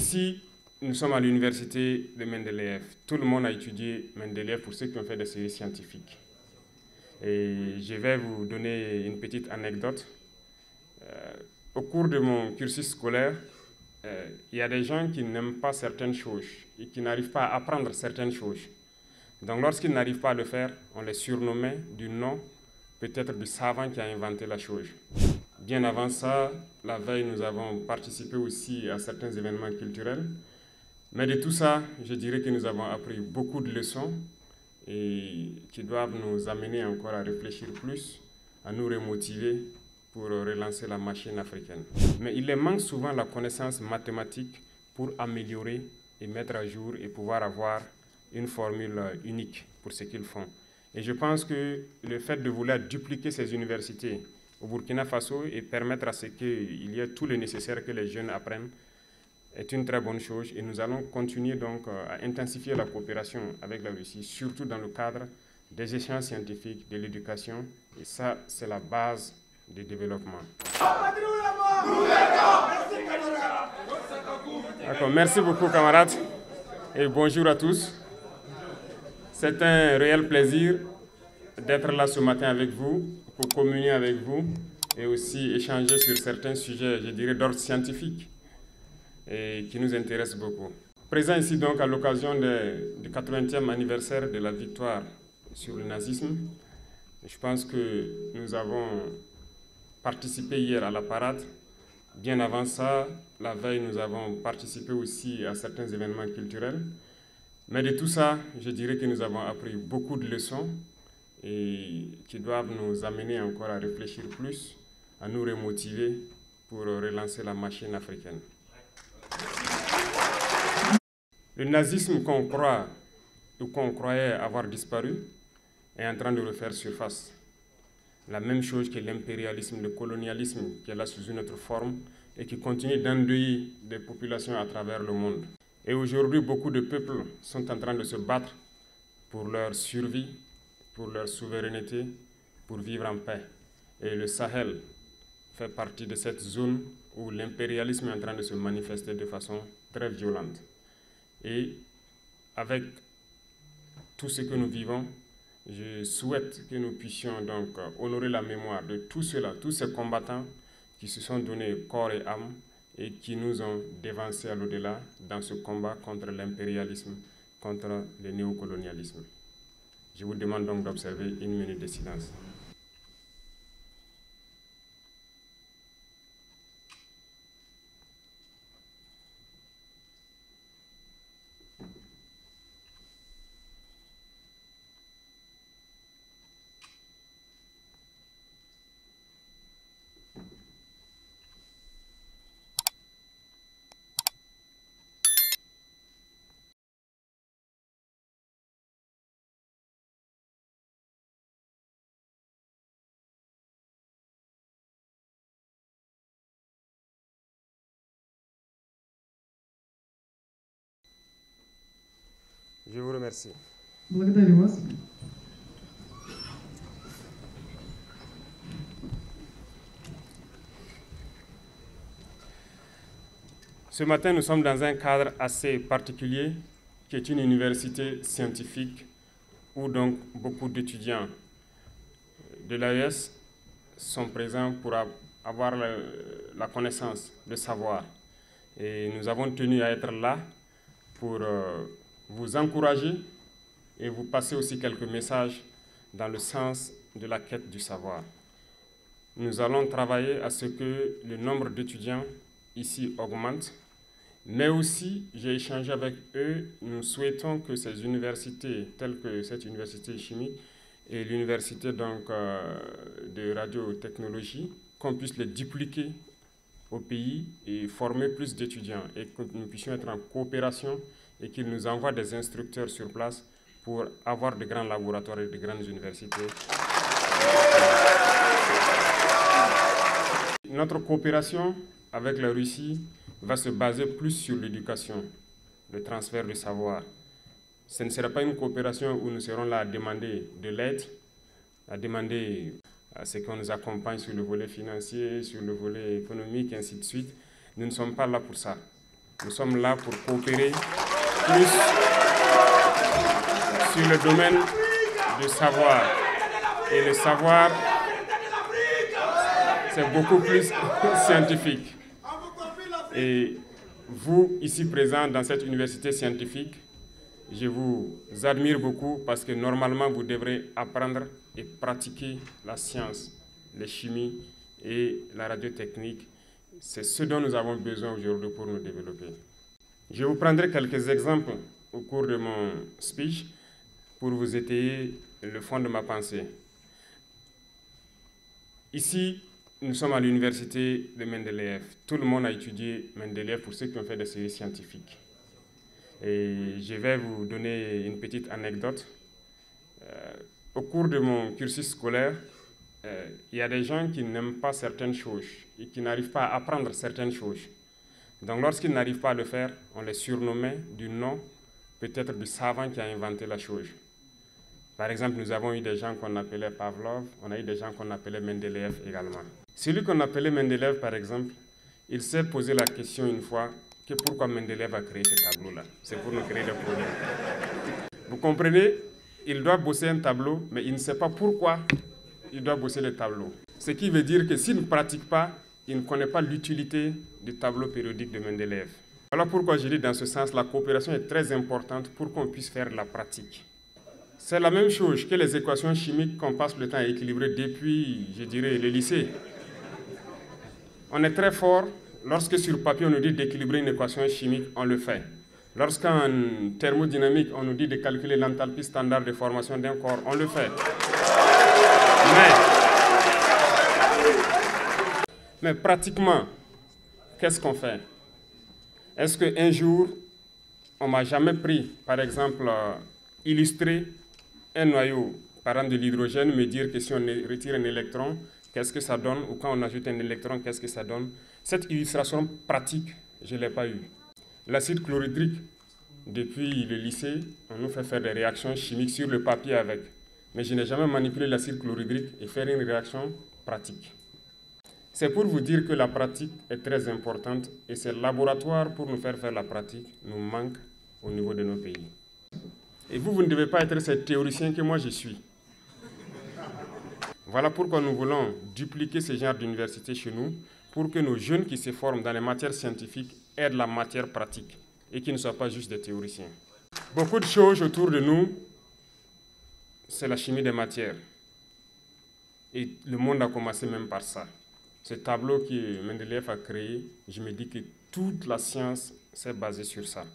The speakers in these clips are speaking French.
Ici, nous sommes à l'université de Mendeleïev. Tout le monde a étudié Mendeleïev pour ceux qui ont fait des séries scientifiques. Et je vais vous donner une petite anecdote. Au cours de mon cursus scolaire, il y a des gens qui n'aiment pas certaines choses et qui n'arrivent pas à apprendre certaines choses. Donc lorsqu'ils n'arrivent pas à le faire, on les surnommait du nom peut-être du savant qui a inventé la chose. Bien avant ça, la veille, nous avons participé aussi à certains événements culturels. Mais de tout ça, je dirais que nous avons appris beaucoup de leçons et qui doivent nous amener encore à réfléchir plus, à nous remotiver pour relancer la machine africaine. Mais il leur manque souvent la connaissance mathématique pour améliorer et mettre à jour et pouvoir avoir une formule unique pour ce qu'ils font. Et je pense que le fait de vouloir dupliquer ces universités au Burkina Faso et permettre à ce qu'il y ait tout le nécessaire que les jeunes apprennent est une très bonne chose. Et nous allons continuer donc à intensifier la coopération avec la Russie, surtout dans le cadre des échanges scientifiques, de l'éducation. Et ça, c'est la base du développement. D'accord, merci beaucoup camarades et bonjour à tous. C'est un réel plaisir d'être là ce matin avec vous, pour communier avec vous et aussi échanger sur certains sujets, je dirais, d'ordre scientifique et qui nous intéressent beaucoup. Présent ici donc à l'occasion du 80e anniversaire de la victoire sur le nazisme, je pense que nous avons participé hier à la parade. Bien avant ça, la veille, nous avons participé aussi à certains événements culturels. Mais de tout ça, je dirais que nous avons appris beaucoup de leçons et qui doivent nous amener encore à réfléchir plus, à nous remotiver pour relancer la machine africaine. Le nazisme qu'on croit ou qu'on croyait avoir disparu est en train de refaire surface. La même chose que l'impérialisme, le colonialisme qui est là sous une autre forme et qui continue d'endeuiller des populations à travers le monde. Et aujourd'hui, beaucoup de peuples sont en train de se battre pour leur survie, pour leur souveraineté, pour vivre en paix. Et le Sahel fait partie de cette zone où l'impérialisme est en train de se manifester de façon très violente. Et avec tout ce que nous vivons, je souhaite que nous puissions donc honorer la mémoire de tout cela, tous ces combattants qui se sont donnés corps et âme et qui nous ont dévancés à l'au-delà dans ce combat contre l'impérialisme, contre le néocolonialisme. Je vous demande donc d'observer une minute de silence. Je vous remercie. Благодарю вас. Ce matin, nous sommes dans un cadre assez particulier, qui est une université scientifique, où donc beaucoup d'étudiants de l'AES sont présents pour avoir la connaissance, le savoir. Et nous avons tenu à être là pour vous encourager et vous passer aussi quelques messages dans le sens de la quête du savoir. Nous allons travailler à ce que le nombre d'étudiants ici augmente, mais aussi, j'ai échangé avec eux, nous souhaitons que ces universités, telles que cette université chimique et l'université de radiotechnologie, qu'on puisse les dupliquer au pays et former plus d'étudiants et que nous puissions être en coopération et qu'ils nous envoient des instructeurs sur place pour avoir de grands laboratoires et de grandes universités. Notre coopération avec la Russie va se baser plus sur l'éducation, le transfert de savoir. Ce ne sera pas une coopération où nous serons là à demander de l'aide, à demander à ce qu'on nous accompagne sur le volet financier, sur le volet économique, et ainsi de suite. Nous ne sommes pas là pour ça. Nous sommes là pour coopérer plus sur le domaine du savoir. Et le savoir, c'est beaucoup plus scientifique. Et vous, ici présents dans cette université scientifique, je vous admire beaucoup parce que normalement, vous devrez apprendre et pratiquer la science, la chimie et la radiotechnique. C'est ce dont nous avons besoin aujourd'hui pour nous développer. Je vous prendrai quelques exemples au cours de mon speech pour vous étayer le fond de ma pensée. Ici, nous sommes à l'université de Mendeleïev. Tout le monde a étudié Mendeleïev pour ceux qui ont fait des séries scientifiques. Et je vais vous donner une petite anecdote. Au cours de mon cursus scolaire, il y a des gens qui n'aiment pas certaines choses et qui n'arrivent pas à apprendre certaines choses. Donc lorsqu'ils n'arrivent pas à le faire, on les surnommait du nom peut-être du savant qui a inventé la chose. Par exemple, nous avons eu des gens qu'on appelait Pavlov, on a eu des gens qu'on appelait Mendeleïev également. Celui qu'on appelait Mendeleïev, par exemple, il s'est posé la question une fois que pourquoi Mendeleïev a créé ce tableau-là. C'est pour nous créer des problèmes. Vous comprenez? Il doit bosser un tableau, mais il ne sait pas pourquoi il doit bosser le tableau. Ce qui veut dire que s'il ne pratique pas, il ne connaît pas l'utilité du tableau périodique de Mendeleïev. Voilà pourquoi je dis dans ce sens, la coopération est très importante pour qu'on puisse faire de la pratique. C'est la même chose que les équations chimiques qu'on passe le temps à équilibrer depuis, je dirais, le lycée. On est très fort, lorsque sur papier on nous dit d'équilibrer une équation chimique, on le fait. Lorsqu'en thermodynamique on nous dit de calculer l'enthalpie standard de formation d'un corps, on le fait. Mais pratiquement, qu'est-ce qu'on fait? Est-ce qu'un jour, on ne m'a jamais pris, par exemple, illustrer un noyau, par exemple de l'hydrogène, me dire que si on retire un électron, qu'est-ce que ça donne? Ou quand on ajoute un électron, qu'est-ce que ça donne? Cette illustration pratique, je ne l'ai pas eue. L'acide chlorhydrique, depuis le lycée, on nous fait faire des réactions chimiques sur le papier avec. Mais je n'ai jamais manipulé l'acide chlorhydrique et faire une réaction pratique. C'est pour vous dire que la pratique est très importante et ces laboratoires pour nous faire la pratique nous manquent au niveau de nos pays. Et vous ne devez pas être ce théoricien que moi je suis. Voilà pourquoi nous voulons dupliquer ce genre d'université chez nous pour que nos jeunes qui se forment dans les matières scientifiques aient de la matière pratique et qu'ils ne soient pas juste des théoriciens. Beaucoup de choses autour de nous, c'est la chimie des matières. Et le monde a commencé même par ça. Ce tableau que Mendeleïev a créé, je me dis que toute la science s'est basée sur ça.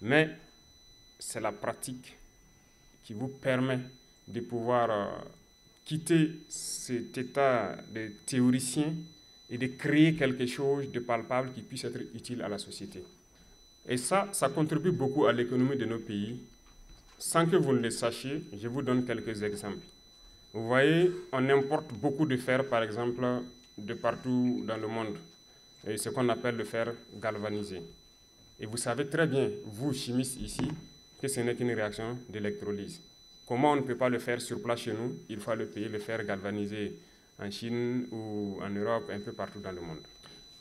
Mais c'est la pratique qui vous permet de pouvoir quitter cet état de théoricien et de créer quelque chose de palpable qui puisse être utile à la société. Et ça contribue beaucoup à l'économie de nos pays. Sans que vous ne le sachiez, je vous donne quelques exemples. Vous voyez, on importe beaucoup de fer, par exemple, de partout dans le monde. Et ce qu'on appelle le fer galvanisé. Et vous savez très bien, vous, chimistes ici, que ce n'est qu'une réaction d'électrolyse. Comment on ne peut pas le faire sur place chez nous? Il faut le payer, le fer galvanisé en Chine ou en Europe, un peu partout dans le monde.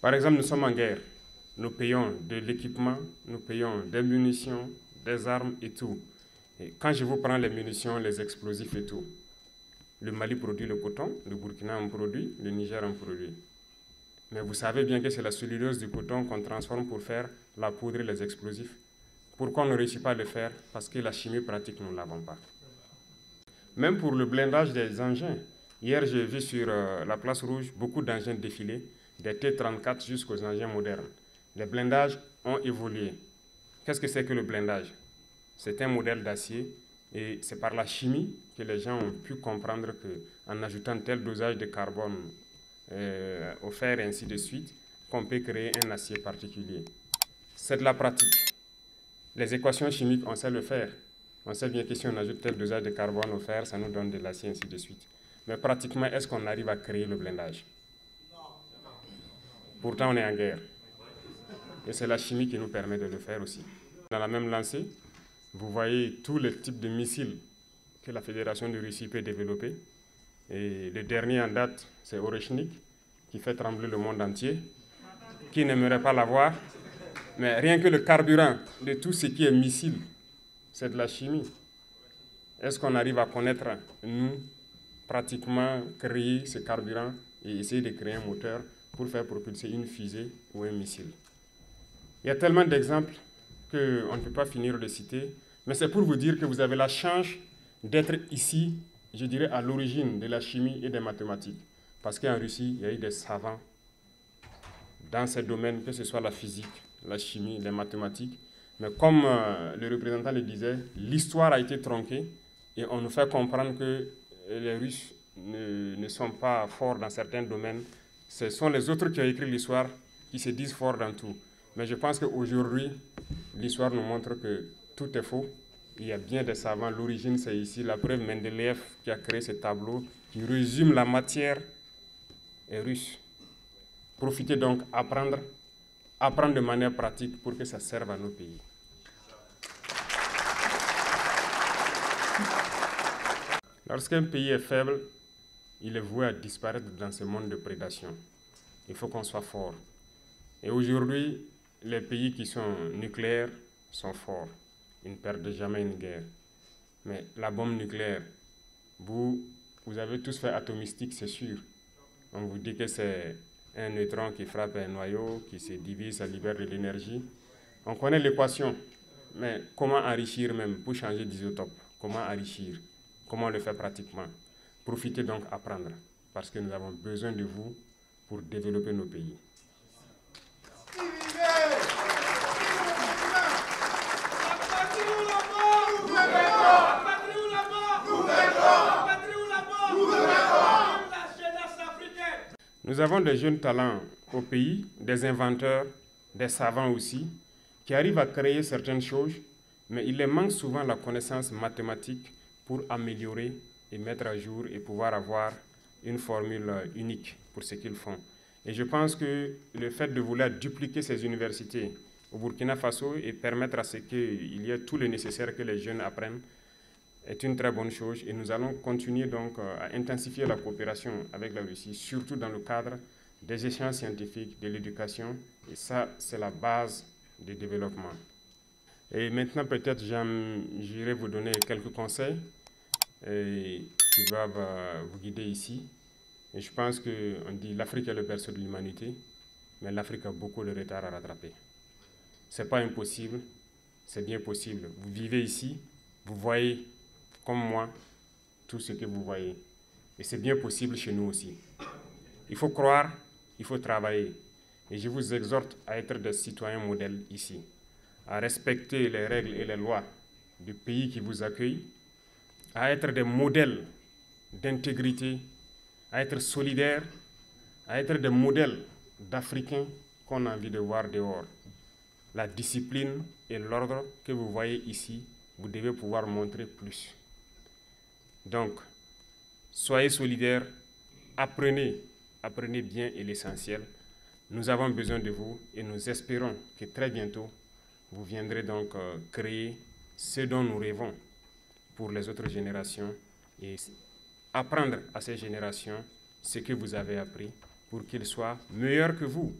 Par exemple, nous sommes en guerre. Nous payons de l'équipement, nous payons des munitions, des armes et tout. Et quand je vous prends les munitions, les explosifs et tout, le Mali produit le coton, le Burkina en produit, le Niger en produit. Mais vous savez bien que c'est la cellulose du coton qu'on transforme pour faire la poudre et les explosifs. Pourquoi on ne réussit pas à le faire? Parce que la chimie pratique, nous ne l'avons pas. Même pour le blindage des engins. Hier, j'ai vu sur la place rouge beaucoup d'engins défiler, des T-34 jusqu'aux engins modernes. Les blindages ont évolué. Qu'est-ce que c'est que le blindage? C'est un modèle d'acier et c'est par la chimie que les gens ont pu comprendre qu'en ajoutant tel dosage de carbone au fer et ainsi de suite, qu'on peut créer un acier particulier. C'est de la pratique. Les équations chimiques, on sait le faire. On sait bien que si on ajoute tel dosage de carbone au fer, ça nous donne de l'acier, ainsi de suite. Mais pratiquement, est-ce qu'on arrive à créer le blindage? Pourtant, on est en guerre. Et c'est la chimie qui nous permet de le faire aussi. Dans la même lancée, vous voyez tous les types de missiles que la Fédération de Russie peut développer. Et le dernier en date, c'est Oreshnik, qui fait trembler le monde entier. Qui n'aimerait pas l'avoir? Mais rien que le carburant de tout ce qui est missile, c'est de la chimie. Est-ce qu'on arrive à connaître, nous, pratiquement créer ce carburant et essayer de créer un moteur pour faire propulser une fusée ou un missile? Il y a tellement d'exemples qu'on ne peut pas finir de citer, mais c'est pour vous dire que vous avez la chance d'être ici, je dirais, à l'origine de la chimie et des mathématiques. Parce qu'en Russie, il y a eu des savants dans ces domaines, que ce soit la physique, la chimie, les mathématiques. Mais comme le représentant le disait, l'histoire a été tronquée et on nous fait comprendre que les Russes ne sont pas forts dans certains domaines. Ce sont les autres qui ont écrit l'histoire qui se disent forts dans tout. Mais je pense qu'aujourd'hui, l'histoire nous montre que tout est faux. Il y a bien des savants. L'origine, c'est ici. La preuve, Mendeleïev qui a créé ce tableau qui résume la matière est russe. Profitez donc, apprendre de manière pratique pour que ça serve à nos pays. Lorsqu'un pays est faible, il est voué à disparaître dans ce monde de prédation. Il faut qu'on soit fort. Et aujourd'hui, les pays qui sont nucléaires sont forts. Ils ne perdent jamais une guerre. Mais la bombe nucléaire, vous avez tous fait atomistique, c'est sûr. On vous dit que c'est un neutron qui frappe un noyau, qui se divise, ça libère de l'énergie. On connaît l'équation, mais comment enrichir même pour changer d'isotope? Comment enrichir? Comment le faire pratiquement? Profitez donc apprendre, parce que nous avons besoin de vous pour développer nos pays. Nous avons des jeunes talents au pays, des inventeurs, des savants aussi, qui arrivent à créer certaines choses, mais il leur manque souvent la connaissance mathématique pour améliorer et mettre à jour et pouvoir avoir une formule unique pour ce qu'ils font. Et je pense que le fait de vouloir dupliquer ces universités au Burkina Faso et permettre à ce qu'il y ait tout le nécessaire que les jeunes apprennent est une très bonne chose. Et nous allons continuer donc à intensifier la coopération avec la Russie, surtout dans le cadre des échanges scientifiques, de l'éducation. Et ça, c'est la base du développement. Et maintenant, peut-être, j'irai vous donner quelques conseils qui doivent vous guider ici. Et je pense qu'on dit l'Afrique est le berceau de l'humanité, mais l'Afrique a beaucoup de retard à rattraper. Ce n'est pas impossible, c'est bien possible. Vous vivez ici, vous voyez, comme moi, tout ce que vous voyez. Et c'est bien possible chez nous aussi. Il faut croire, il faut travailler. Et je vous exhorte à être des citoyens modèles ici, à respecter les règles et les lois du pays qui vous accueille, à être des modèles d'intégrité, à être solidaires, à être des modèles d'Africains qu'on a envie de voir dehors. La discipline et l'ordre que vous voyez ici, vous devez pouvoir montrer plus. Donc, soyez solidaires, apprenez bien et l'essentiel. Nous avons besoin de vous et nous espérons que très bientôt, vous viendrez donc créer ce dont nous rêvons pour les autres générations et apprendre à ces générations ce que vous avez appris pour qu'ils soient meilleurs que vous.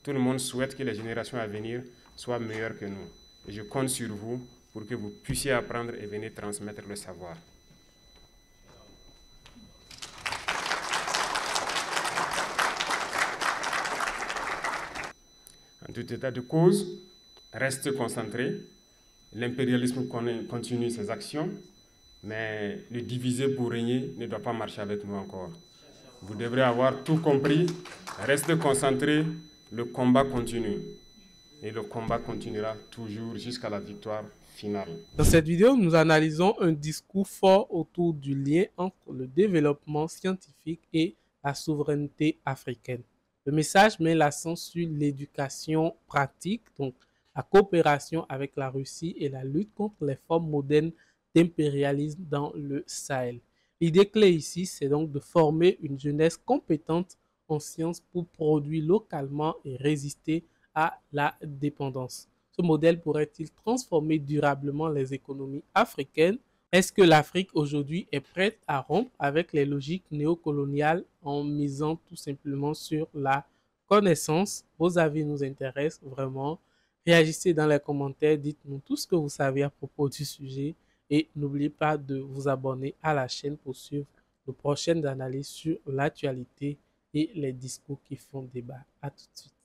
Tout le monde souhaite que les générations à venir soient meilleures que nous. Et je compte sur vous pour que vous puissiez apprendre et venir transmettre le savoir. En tout état de cause, restez concentrés. L'impérialisme continue ses actions, mais le diviser pour régner ne doit pas marcher avec nous encore. Vous devrez avoir tout compris. Restez concentrés. Le combat continue. Et le combat continuera toujours jusqu'à la victoire finale. Dans cette vidéo, nous analysons un discours fort autour du lien entre le développement scientifique et la souveraineté africaine. Le message met l'accent sur l'éducation pratique, donc la coopération avec la Russie et la lutte contre les formes modernes d'impérialisme dans le Sahel. L'idée clé ici, c'est donc de former une jeunesse compétente en sciences pour produire localement et résister à la dépendance. Ce modèle pourrait-il transformer durablement les économies africaines? Est-ce que l'Afrique aujourd'hui est prête à rompre avec les logiques néocoloniales en misant tout simplement sur la connaissance? Vos avis nous intéressent vraiment. Réagissez dans les commentaires, dites-nous tout ce que vous savez à propos du sujet et n'oubliez pas de vous abonner à la chaîne pour suivre de prochaines analyses sur l'actualité et les discours qui font débat. À tout de suite.